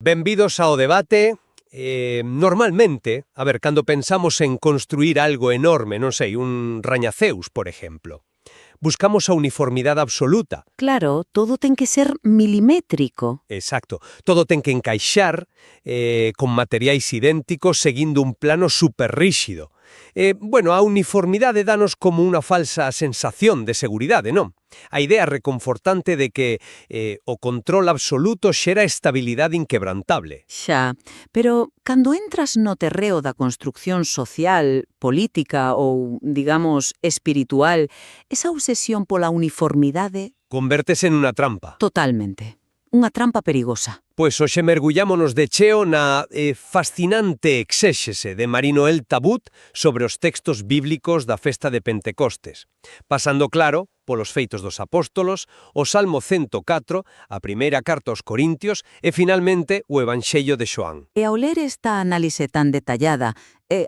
Benvidos ao debate. Normalmente, cando pensamos en construir algo enorme, non sei, un rañaceus, por exemplo, buscamos a uniformidade absoluta. Claro, todo ten que ser milimétrico. Exacto. Todo ten que encaixar con materiais idénticos seguindo un plano superríxido. A uniformidade danos como unha falsa sensación de seguridade, non? A idea reconfortante de que o control absoluto xera estabilidade inquebrantable. Xa, pero cando entras no terreo da construcción social, política ou, digamos, espiritual, esa obsesión pola uniformidade... Convértese nunha trampa. Totalmente. Unha trampa perigosa. Pois hoxe mergullámonos de cheo na fascinante exéxese de Marinoel Tabut sobre os textos bíblicos da festa de Pentecostes, pasando claro polos feitos dos apóstolos, o Salmo 104, a primeira carta aos Corintios e, finalmente, o Evanxello de Xoán. E ao ler esta análise tan detallada,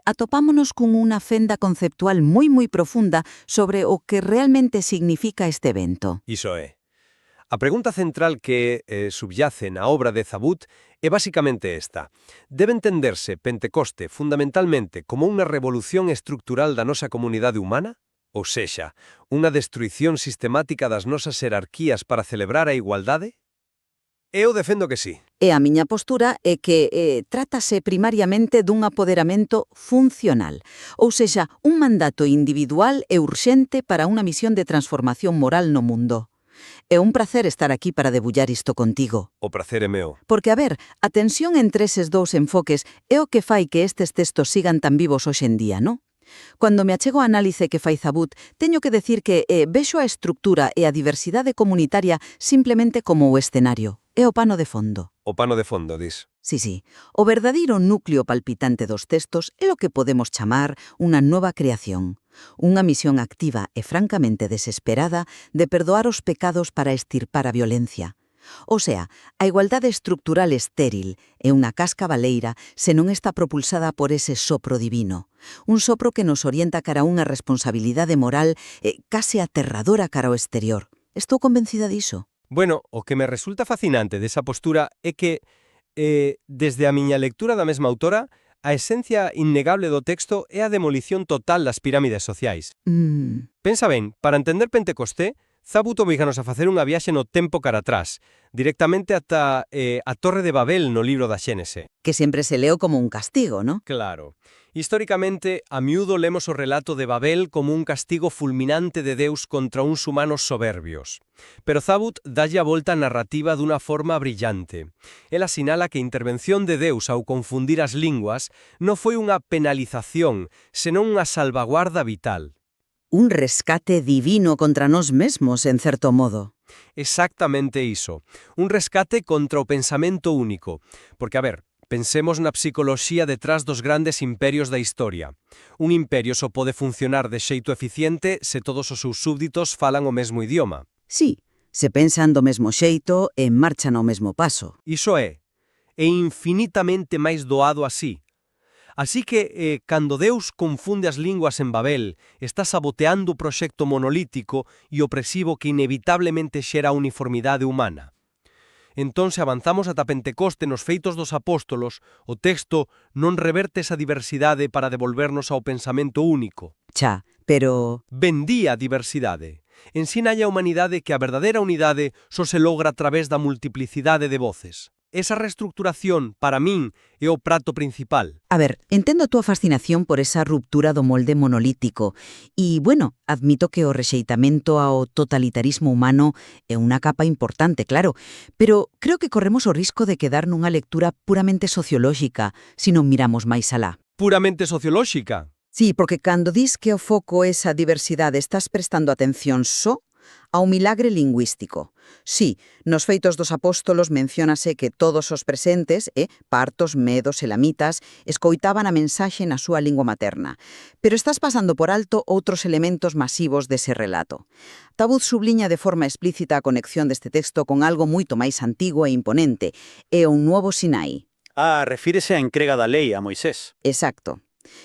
atopámonos con unha fenda conceptual moi profunda sobre o que realmente significa este evento. Iso é. A pregunta central que subyace na obra de Tabut é basicamente esta. Debe entenderse Pentecoste fundamentalmente como unha revolución estructural da nosa comunidade humana? Ou sexa, unha destruición sistemática das nosas xerarquías para celebrar a igualdade? Eu defendo que sí. E a miña postura é que trátase primariamente dun apoderamento funcional, ou sexa, un mandato individual e urxente para unha misión de transformación moral no mundo. É un placer estar aquí para debullar isto contigo. O prazer é meu. Porque, a tensión entre eses dous enfoques é o que fai que estes textos sigan tan vivos hoxe en día, non? Cando me achego a análise que fai Tabut, teño que decir que vexo a estructura e a diversidade comunitaria simplemente como o escenario. É o pano de fondo. O pano de fondo, dis. Sí. O verdadeiro núcleo palpitante dos textos é o que podemos chamar unha nova creación. Unha misión activa e francamente desesperada de perdoar os pecados para extirpar a violencia. O sea, a igualdade estructural estéril é unha casca baleira se non está propulsada por ese sopro divino. Un sopro que nos orienta cara a unha responsabilidade moral case aterradora cara ao exterior. Estou convencida diso. Bueno, o que me resulta fascinante desa postura é que, desde a miña lectura da mesma autora, a esencia innegable do texto é a demolición total das pirámides sociais. Pensa ben, para entender Pentecosté, Tabut obriganos a facer unha viaxe no tempo cara atrás, directamente ata a Torre de Babel no libro da Xénese. Que sempre se leo como un castigo, ¿no? Claro. Históricamente, a miúdo lemos o relato de Babel como un castigo fulminante de Deus contra uns humanos soberbios. Pero Tabut dalle a volta a narrativa dunha forma brillante. Ela sinala que a intervención de Deus ao confundir as linguas non foi unha penalización, senón unha salvaguarda vital. Un rescate divino contra nós mesmos, en certo modo. Exactamente iso. Un rescate contra o pensamento único. Porque, pensemos na psicoloxía detrás dos grandes imperios da historia. Un imperio só pode funcionar de xeito eficiente se todos os seus súbditos falan o mesmo idioma. Sí, se pensan do mesmo xeito e marchan ao mesmo paso. Iso é infinitamente máis doado así. Así que, cando Deus confunde as linguas en Babel, está saboteando o proxecto monolítico e opresivo que inevitablemente xera a uniformidade humana. Entón, se avanzamos ata Pentecoste nos feitos dos apóstolos, o texto non reverte esa diversidade para devolvernos ao pensamento único. Xa, pero... Vendía a diversidade. Ensinalle a humanidade que a verdadeira unidade só se logra a través da multiplicidade de voces. Esa reestructuración, para min, é o prato principal. Entendo a túa fascinación por esa ruptura do molde monolítico. E, admito que o rexeitamento ao totalitarismo humano é unha capa importante, claro. Pero creo que corremos o risco de quedar nunha lectura puramente sociolóxica, se non miramos máis alá. Puramente sociolóxica? Sí, porque cando dis que o foco é esa diversidade, estás prestando atención só ao milagre lingüístico. Sí, nos feitos dos apóstolos menciónase que todos os presentes, partos, medos, elamitas, escoitaban a mensaxe na súa lingua materna. Pero estás pasando por alto outros elementos masivos dese relato. Tabut subliña de forma explícita a conexión deste texto con algo moito máis antigo e imponente, é un novo Sinai. Refírese á entrega da lei a Moisés. Exacto.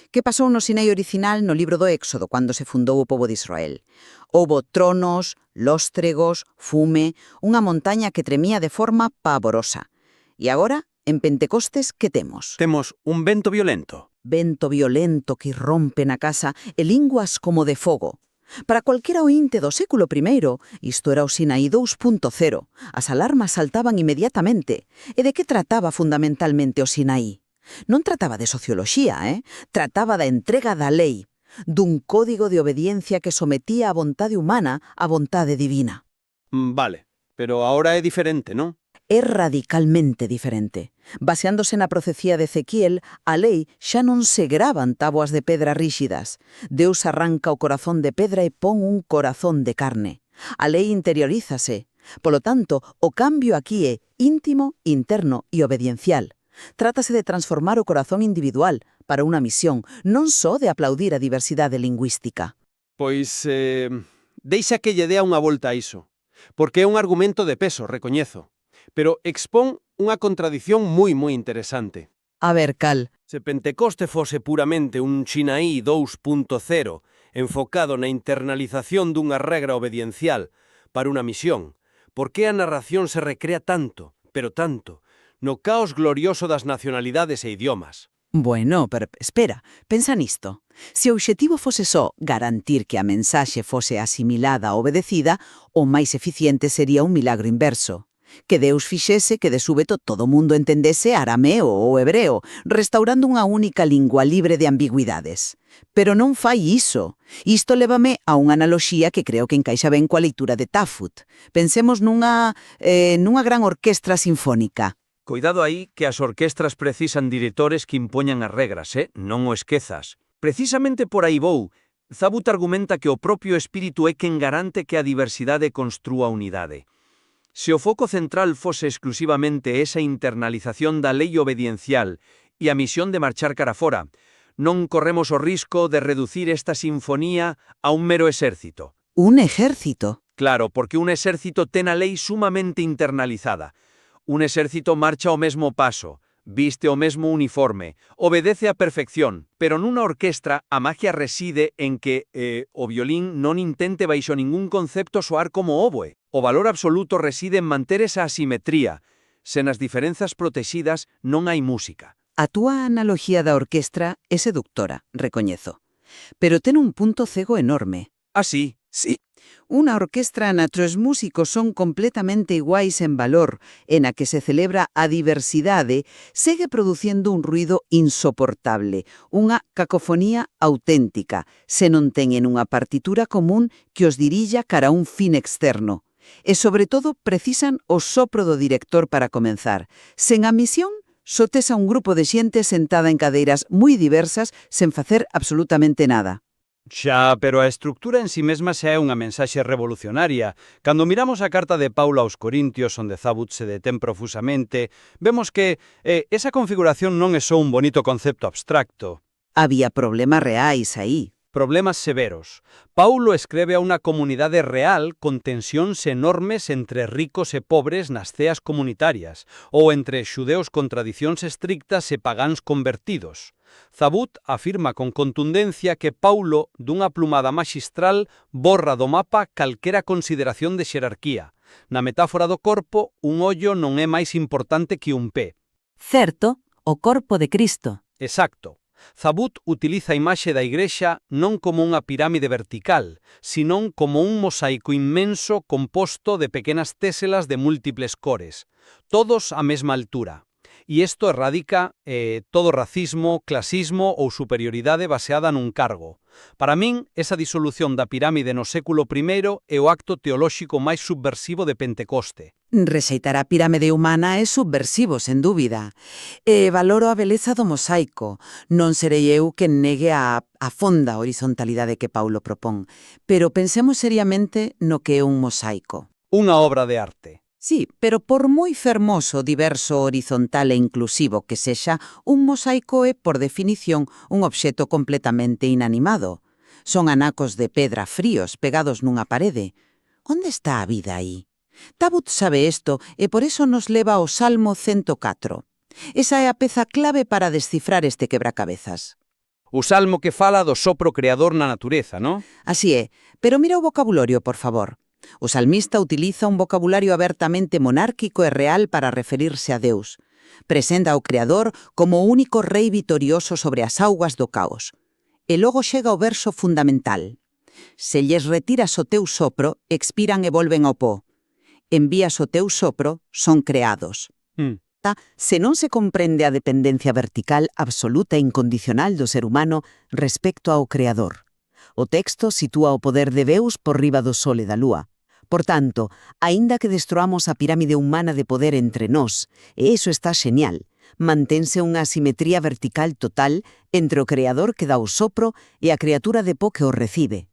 Que pasou no Sinai original no libro do Éxodo, cando se fundou o pobo de Israel? Houbo tronos, lóstregos, fume, unha montaña que tremía de forma pavorosa. E agora En Pentecostes, que temos? Temos un vento violento. Vento violento que irrompe na casa e linguas como de fogo. Para cualquiera ointe do século I, isto era o Sinaí 2.0. As alarmas saltaban inmediatamente. E de que trataba fundamentalmente o Sinaí? Non trataba de socioloxía, Trataba da entrega da lei, dun código de obediencia que sometía a vontade humana á vontade divina. Vale, pero ahora é diferente, non? É radicalmente diferente. Baseándose na profecía de Ezequiel, a lei xa non se gravan táboas de pedra ríxidas. Deus arranca o corazón de pedra e pon un corazón de carne. A lei interiorízase. Polo tanto, o cambio aquí é íntimo, interno e obediencial. Trátase de transformar o corazón individual para unha misión, non só de aplaudir a diversidade lingüística. Pois, deixa que lle dea unha volta a iso. Porque é un argumento de peso, recoñezo. Pero expón unha contradición moi interesante. A ver, cal. Se Pentecoste fose puramente un Sinaí 2.0 enfocado na internalización dunha regra obediencial para unha misión, por que a narración se recrea tanto, pero tanto, no caos glorioso das nacionalidades e idiomas? Bueno, pero espera, pensa nisto. Se o obxectivo fose só garantir que a mensaxe fose asimilada ou obedecida, o máis eficiente sería un milagro inverso. Que Deus fixese que de súbeto todo o mundo entendese arameo ou hebreo, restaurando unha única lingua libre de ambigüidades. Pero non fai iso. Isto lévame a unha analoxía que creo que encaixa ben coa leitura de Tafut. Pensemos nunha gran orquestra sinfónica. Cuidado aí que as orquestras precisan directores que impoñan as regras, non o esquezas. Precisamente por aí vou. Zabut argumenta que o propio espírito é quen garante que a diversidade construa unidade. Se o foco central fose exclusivamente esa internalización da lei obediencial e a misión de marchar cara fora, non corremos o risco de reducir esta sinfonía a un mero exército. Un exército? Claro, porque un exército ten a lei sumamente internalizada. Un exército marcha ao mesmo paso, viste o mesmo uniforme, obedece a perfección, pero nunha orquestra a magia reside en que o violín non intente baixo ningún concepto soar como oboe. O valor absoluto reside en manter esa asimetría. Sen as diferenzas protexidas non hai música. A túa analogía da orquestra é seductora, recoñezo. Pero ten un punto cego enorme. Ah, sí. Unha orquestra na que os músicos son completamente iguais en valor, e na que se celebra a diversidade, segue producindo un ruido insoportable, unha cacofonía auténtica, se non teñen unha partitura común que os dirilla cara a un fin externo. E, sobre todo, precisan o sopro do director para comenzar. Sen a misión, só tes a un grupo de xente sentada en cadeiras moi diversas sen facer absolutamente nada. Xa, pero a estructura en si mesma xa é unha mensaxe revolucionaria. Cando miramos a carta de Paulo aos Corintios, onde Zabut se detén profusamente, vemos que esa configuración non é só un bonito concepto abstracto. Había problemas reais aí. Problemas severos. Paulo escribe a unha comunidade real con tensións enormes entre ricos e pobres nas ceas comunitarias, ou entre xudeos con tradicións estrictas e pagáns convertidos. Zabut afirma con contundencia que Paulo, dunha plumada maxistral, borra do mapa calquera consideración de xerarquía. Na metáfora do corpo, un ollo non é máis importante que un pé. Certo, o corpo de Cristo. Exacto. Zabut utiliza a imaxe da igrexa non como unha pirámide vertical, senón como un mosaico inmenso composto de pequenas téselas de múltiples cores, todos á mesma altura. E isto erradica todo racismo, clasismo ou superioridade baseada nun cargo. Para min, esa disolución da pirámide no século I é o acto teolóxico máis subversivo de Pentecoste. Rexeitar a pirámide humana é subversivo, sen dúbida. E valoro a beleza do mosaico. Non serei eu quen negue a fonda horizontalidade que Paulo propón. Pero pensemos seriamente no que é un mosaico. Unha obra de arte. Sí, pero por moi fermoso, diverso, horizontal e inclusivo que sexa, un mosaico é, por definición, un obxeto completamente inanimado. Son anacos de pedra fríos pegados nunha parede. Onde está a vida aí? Tabut sabe isto e por eso nos leva ao Salmo 104. Esa é a peza clave para descifrar este quebracabezas. O salmo que fala do sopro creador na natureza, non? Así é, pero mira o vocabulario, por favor. O salmista utiliza un vocabulario abertamente monárquico e real para referirse a Deus. Presenta ao Creador como o único rei vitorioso sobre as augas do caos. E logo chega o verso fundamental. Se lles retiras o teu sopro, expiran e volven ao pó. Envías o teu sopro, son creados. Se non se comprende a dependencia vertical absoluta e incondicional do ser humano respecto ao Creador. O texto sitúa o poder de Deus por riba do sol e da lúa. Por tanto, aínda que destruamos a pirámide humana de poder entre nós, e iso está xenial, mantense unha asimetría vertical total entre o Creador que dá o sopro e a criatura de pó que o recibe.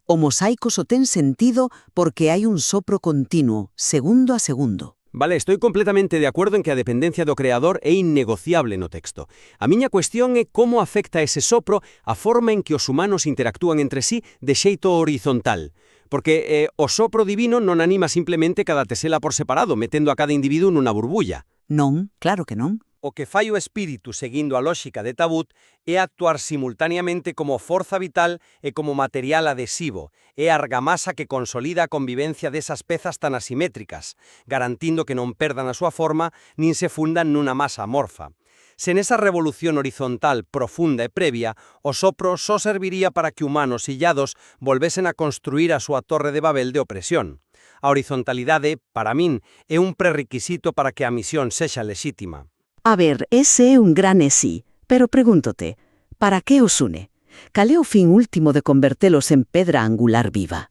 O mosaico só ten sentido porque hai un sopro continuo, segundo a segundo. Vale, estoy completamente de acuerdo en que a dependencia do Creador é innegociable no texto. A miña cuestión é como afecta ese sopro a forma en que os humanos interactúan entre sí de xeito horizontal. Porque o sopro divino non anima simplemente cada tesela por separado, metendo a cada individuo nunha burbulla. Non, claro que non. O que fai o espírito seguindo a lógica de Tabut é actuar simultaneamente como forza vital e como material adhesivo, é a argamasa que consolida a convivencia desas pezas tan asimétricas, garantindo que non perdan a súa forma nin se fundan nunha masa amorfa. Se nesa revolución horizontal profunda e previa, o sopro só serviría para que humanos illados volvesen a construir a súa torre de Babel de opresión. A horizontalidade, para min, é un prerequisito para que a misión sexa lexítima. A ver, ese é un gran sí, pero pregúntote, para que os une? Cal é o fin último de convertelos en pedra angular viva?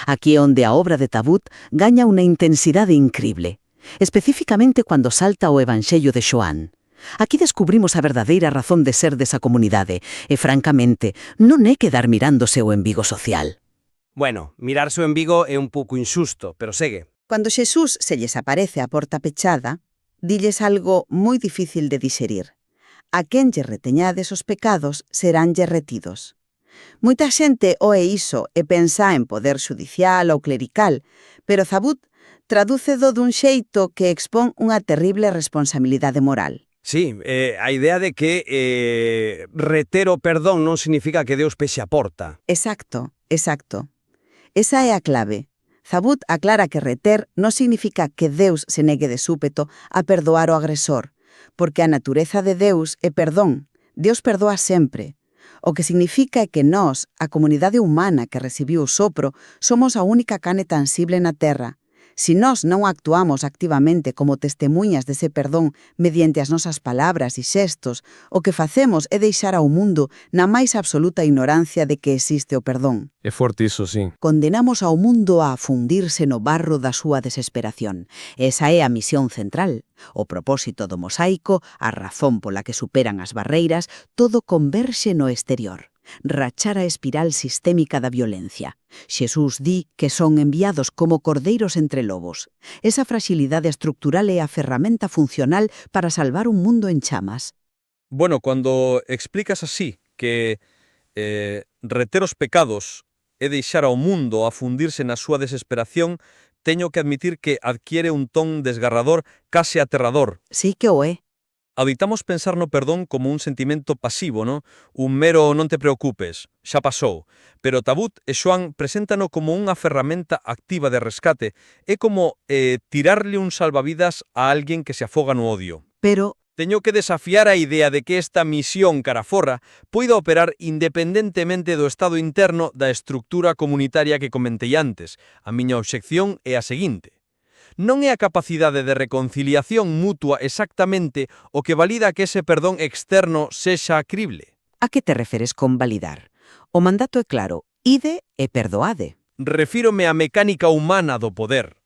Aquí é onde a obra de Tabut gaña unha intensidade incrible, especificamente cando salta o Evanxello de Xoán. Aquí descubrimos a verdadeira razón de ser desa comunidade, e francamente, non é quedar mirándose o embigo social. Bueno, mirarse o embigo é un pouco inxusto, pero segue. Cando Xesús se lles aparece a porta pechada, dilles algo moi difícil de digerir. A quen lle reteñades os pecados seránlle retidos. Moita xente oe iso e pensa en poder xudicial ou clerical, pero Tabut tradúcedo dun xeito que expón unha terrible responsabilidade moral. Sí, a idea de que reter o perdón non significa que Deus pexe a porta. Exacto, exacto. Esa é a clave. Tabut aclara que reter non significa que Deus se negue de súpeto a perdoar o agresor, porque a natureza de Deus é perdón. Deus perdoa sempre. O que significa é que nós, a comunidade humana que recibiu o sopro, somos a única carne tangible na Terra. Si nós non actuamos activamente como testemunhas dese perdón mediante as nosas palabras e xestos, o que facemos é deixar ao mundo na máis absoluta ignorancia de que existe o perdón. É forte iso, sí. Condenamos ao mundo a fundirse no barro da súa desesperación. Esa é a misión central. O propósito do mosaico, a razón pola que superan as barreiras, todo converxe no exterior. Rachar a espiral sistémica da violencia. Xesús di que son enviados como cordeiros entre lobos. Esa fragilidade estructural é a ferramenta funcional para salvar un mundo en chamas. Bueno, cuando explicas así que reter os pecados é deixar ao mundo a fundirse na súa desesperación, teño que admitir que adquiere un ton desgarrador, case aterrador. Sí que o é. Auditamos pensar no perdón como un sentimento pasivo, ¿no? Un mero non te preocupes, xa pasou. Pero Tabut e Xoán preséntano como unha ferramenta activa de rescate. É como tirarle un salvavidas a alguén que se afoga no odio. Pero Teño que desafiar a idea de que esta misión caraforra poida operar independentemente do estado interno da estructura comunitaria que comentei antes. A miña obxección é a seguinte. Non é a capacidade de reconciliación mutua exactamente o que valida que ese perdón externo sexa crible. a que te referes con validar? O mandato é claro, ide e perdoade. Refírome á mecánica humana do poder.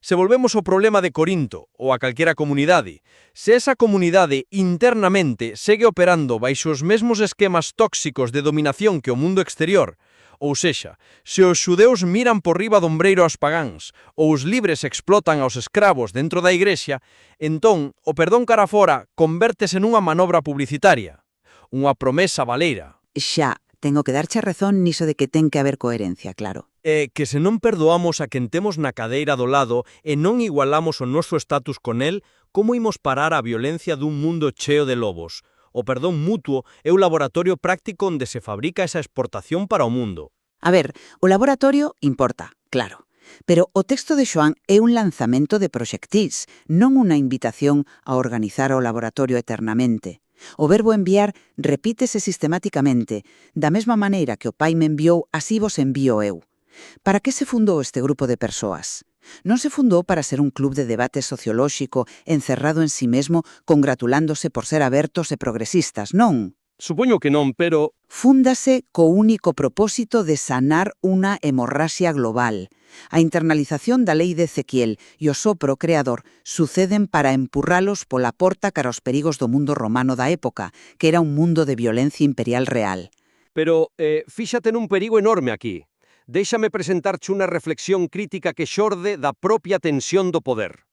Se volvemos ao problema de Corinto ou a calquera comunidade, se esa comunidade internamente segue operando baixo os mesmos esquemas tóxicos de dominación que o mundo exterior, ou sexa, se os xudeus miran por riba do ombreiro aos pagáns ou os libres explotan aos escravos dentro da igrexa, entón o perdón cara fora convértese nunha manobra publicitaria, unha promesa baleira. Xa, tengo que darche razón niso de que ten que haber coherencia, claro. Que se non perdoamos a quen temos na cadeira do lado e non igualamos o noso status con el, como imos parar a violencia dun mundo cheo de lobos? O perdón mutuo é o laboratorio práctico onde se fabrica esa exportación para o mundo. A ver, o laboratorio importa, claro. Pero o texto de Xoán é un lanzamento de proxectís, non unha invitación a organizar o laboratorio eternamente. O verbo enviar repítese sistematicamente, da mesma maneira que o Pai me enviou, así vos envío eu. Para que se fundou este grupo de persoas? Non se fundou para ser un club de debate sociolóxico encerrado en sí mesmo, congratulándose por ser abertos e progresistas, non. Supoño que non, pero... Fúndase co único propósito de sanar unha hemorraxia global. A internalización da lei de Ezequiel e o sopro creador suceden para empurralos pola porta cara aos perigos do mundo romano da época, que era un mundo de violencia imperial real. Pero, fíxate nun perigo enorme aquí. Déixame presentarche unha reflexión crítica que xorde da propia tensión do poder.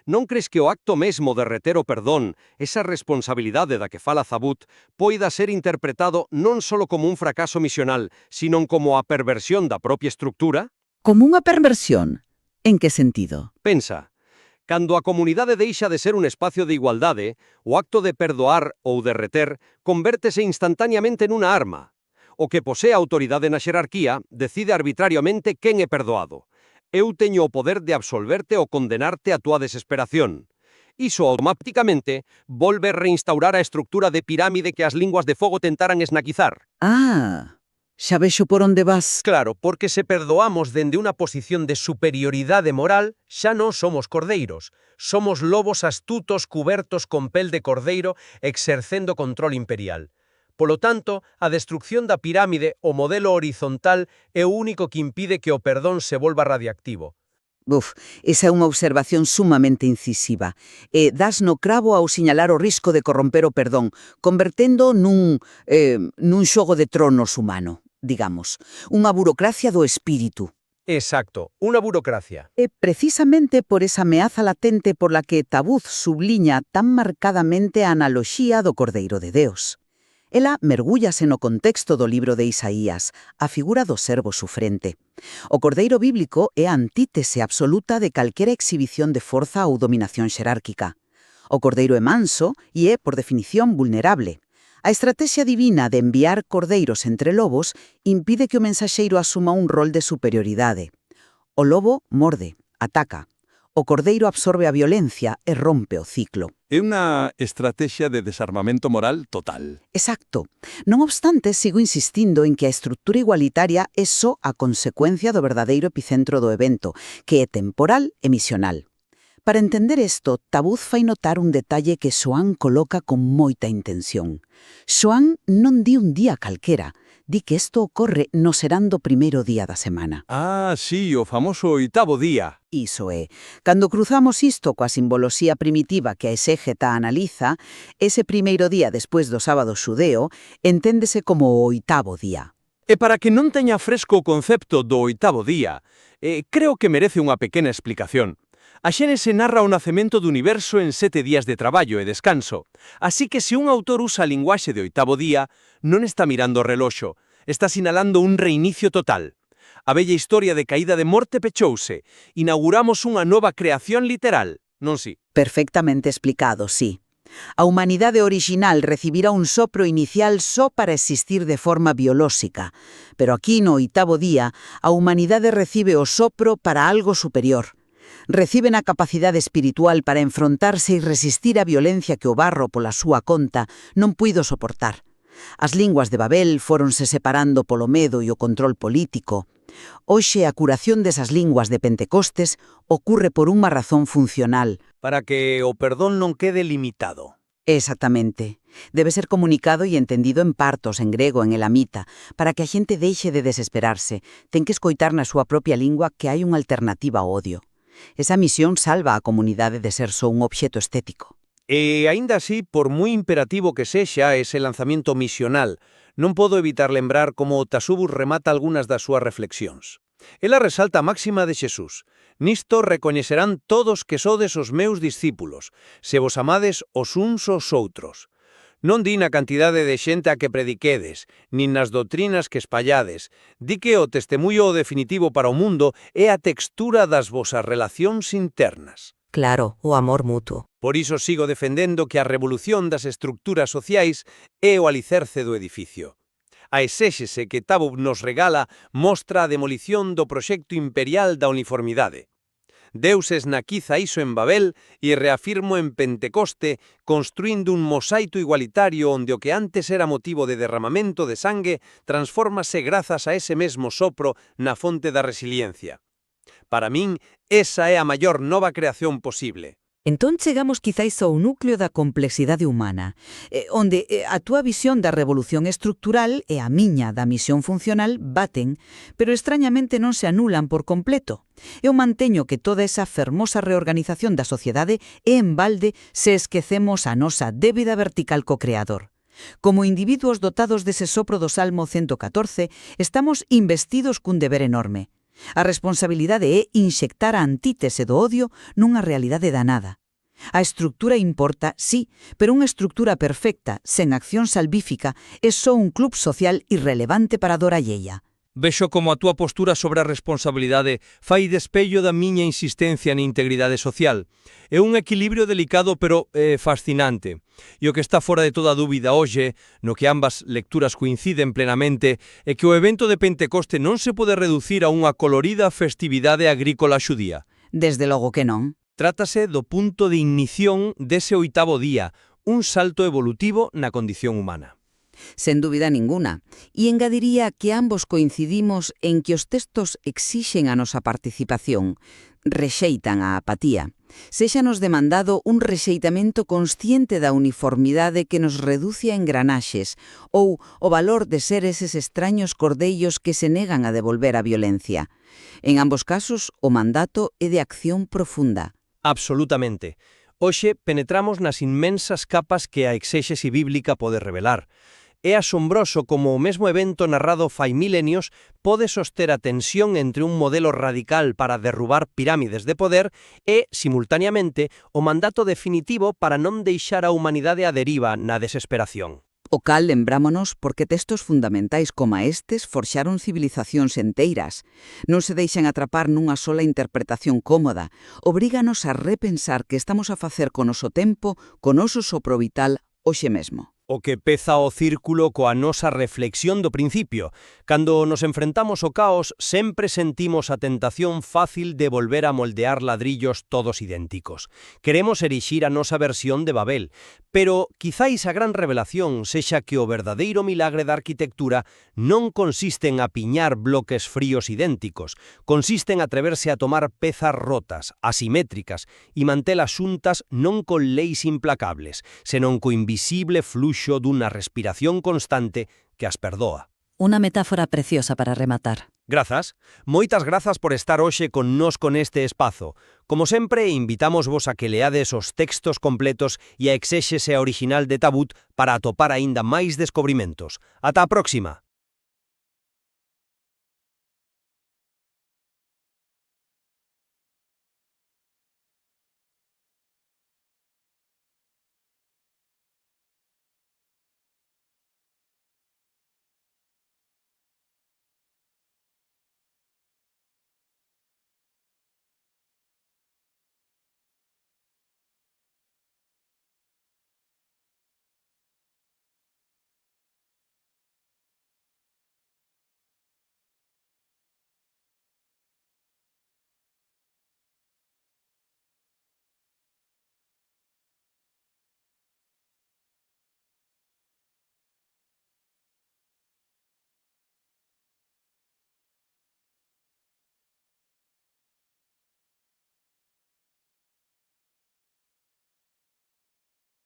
Non crees que o acto mesmo de reter o perdón, esa responsabilidade da que fala Zabut, poida ser interpretado non só como un fracaso misional, sino como a perversión da propia estructura? Como unha perversión? En que sentido? Pensa, cando a comunidade deixa de ser un espacio de igualdade, o acto de perdoar ou de reter convértese instantáneamente nunha arma. O que posee autoridade na xerarquía decide arbitrariamente quen é perdoado. Eu teño o poder de absolverte ou condenarte a túa desesperación. Iso automáticamente volve reinstaurar a estructura de pirámide que as linguas de fogo tentaran esnaquizar. Xa vexo por onde vas. Claro, porque se perdoamos dende unha posición de superioridade moral, xa non somos cordeiros. Somos lobos astutos cubertos con pel de cordeiro exercendo control imperial. Polo tanto, a destrucción da pirámide, o modelo horizontal, é o único que impide que o perdón se volva radiactivo. Esa é unha observación sumamente incisiva. Das no cravo ao sinalar o risco de corromper o perdón, convertendo nun xogo de tronos humano, digamos. Unha burocracia do espírito. Exacto, unha burocracia. É precisamente por esa ameaza latente por la que Tabuz subliña tan marcadamente a analoxía do Cordeiro de Deus. Ela mergúllase no contexto do libro de Isaías, a figura do servo sufrente. O cordeiro bíblico é a antítese absoluta de calquera exhibición de forza ou dominación xerárquica. O cordeiro é manso e é, por definición, vulnerable. A estrategia divina de enviar cordeiros entre lobos impide que o mensaxeiro asuma un rol de superioridade. O lobo morde, ataca. O cordeiro absorbe a violencia e rompe o ciclo. É unha estrategia de desarmamento moral total. Exacto. Non obstante, sigo insistindo en que a estructura igualitaria é só a consecuencia do verdadeiro epicentro do evento, que é temporal e misional. Para entender isto, Tabuz fai notar un detalle que Xoán coloca con moita intención. Xoán non di un día calquera, di que isto ocorre no serán do primeiro día da semana. Sí, o famoso 8º día. Iso é. Cando cruzamos isto coa simboloxía primitiva que a exégeta analiza, ese primeiro día despois do sábado xudeo enténdese como o 8º día. E para que non teña fresco o concepto do 8º día, creo que merece unha pequena explicación. A Xénese narra o nacemento do universo en 7 días de traballo e descanso. Así que se un autor usa a linguaxe de 8º día, non está mirando o reloxo, está sinalando un reinicio total. A bella historia de caída de morte pechouse. Inauguramos unha nova creación literal, non si? Perfectamente explicado, sí. A humanidade original recibirá un sopro inicial só para existir de forma biolóxica, pero aquí no 8º día a humanidade recibe o sopro para algo superior. Reciben a capacidade espiritual para enfrontarse e resistir a violencia que o barro pola súa conta non puido soportar. As linguas de Babel fóronse separando polo medo e o control político. Hoxe a curación desas linguas de Pentecostes ocurre por unha razón funcional. Para que o perdón non quede limitado. Exactamente. Debe ser comunicado e entendido en partos, en grego, en elamita, para que a xente deixe de desesperarse. Ten que escoitar na súa propia lingua que hai unha alternativa ao odio. Esa misión salva a comunidade de ser só un obxeto estético. E, aínda así, por moi imperativo que sexa ese lanzamiento misional, non podo evitar lembrar como o Tasubus remata algunhas das súas reflexións. Ela resalta a máxima de Xesús. Nisto recoñecerán todos que sodes os meus discípulos, se vos amades os uns aos outros. Non di na cantidade de xente a que prediquedes, nin nas doutrinas que espallades. Di que o testemunho definitivo para o mundo é a textura das vosas relacións internas. Claro, o amor mutuo. Por iso sigo defendendo que a revolución das estructuras sociais é o alicerce do edificio. A exéxese que Tabut nos regala mostra a demolición do proxecto imperial da uniformidade. Deus esnaquiza iso en Babel e reafirmo en Pentecoste, construindo un mosaico igualitario onde o que antes era motivo de derramamento de sangue transfórmase grazas a ese mesmo sopro na fonte da resiliencia. Para min, esa é a maior nova creación posible. Entón chegamos quizáis ao núcleo da complexidade humana, onde a túa visión da revolución estructural e a miña da misión funcional baten, pero extrañamente non se anulan por completo. Eu manteño que toda esa fermosa reorganización da sociedade é en balde se esquecemos a nosa débeda vertical co Creador. Como individuos dotados dese sopro do Salmo 114, estamos investidos cun deber enorme. A responsabilidade é inxectar a antítese do odio nunha realidade danada. A estructura importa, sí, pero unha estructura perfecta, sen acción salvífica, é só un club social irrelevante para a dor alleia. Vexo como a túa postura sobre a responsabilidade fai despello da miña insistencia na integridade social. É un equilibrio delicado pero fascinante. E o que está fora de toda dúbida hoxe, no que ambas lecturas coinciden plenamente, é que o evento de Pentecoste non se pode reducir a unha colorida festividade agrícola xudía. Desde logo que non. Trátase do punto de ignición dese 8º día, un salto evolutivo na condición humana. Sen dúbida ninguna. E engadiría que ambos coincidimos en que os textos exixen a nosa participación, rexeitan a apatía. Séxanos demandado un rexeitamento consciente da uniformidade que nos reduce a engranaxes ou o valor de ser eses extraños cordellos que se negan a devolver a violencia. En ambos casos, o mandato é de acción profunda. Absolutamente. Hoxe penetramos nas inmensas capas que a exéxese bíblica pode revelar. É asombroso como o mesmo evento narrado fai milenios pode soster a tensión entre un modelo radical para derrubar pirámides de poder e, simultaneamente, o mandato definitivo para non deixar a humanidade a deriva na desesperación. O cal lembrámonos porque textos fundamentais como estes forxaron civilizacións enteiras. Non se deixan atrapar nunha sola interpretación cómoda. Obríganos a repensar que estamos a facer co noso tempo, co noso sopro vital, hoxe mesmo. O que peza o círculo coa nosa reflexión do principio. Cando nos enfrentamos ao caos, sempre sentimos a tentación fácil de volver a moldear ladrillos todos idénticos. Queremos erixir a nosa versión de Babel, pero quizáis a gran revelación sexa que o verdadeiro milagre da arquitectura non consiste en apiñar bloques fríos idénticos, consiste en atreverse a tomar pezas rotas, asimétricas, e mantelas xuntas non con leis implacables, senón co invisible fluxo dunha respiración constante que as perdoa. Una metáfora preciosa para rematar. Grazas. Moitas grazas por estar hoxe con nós con este espazo. Como sempre, invitamos vos a que leades os textos completos e a exéxese original de Tabut para atopar aínda máis descubrimentos. Ata a próxima!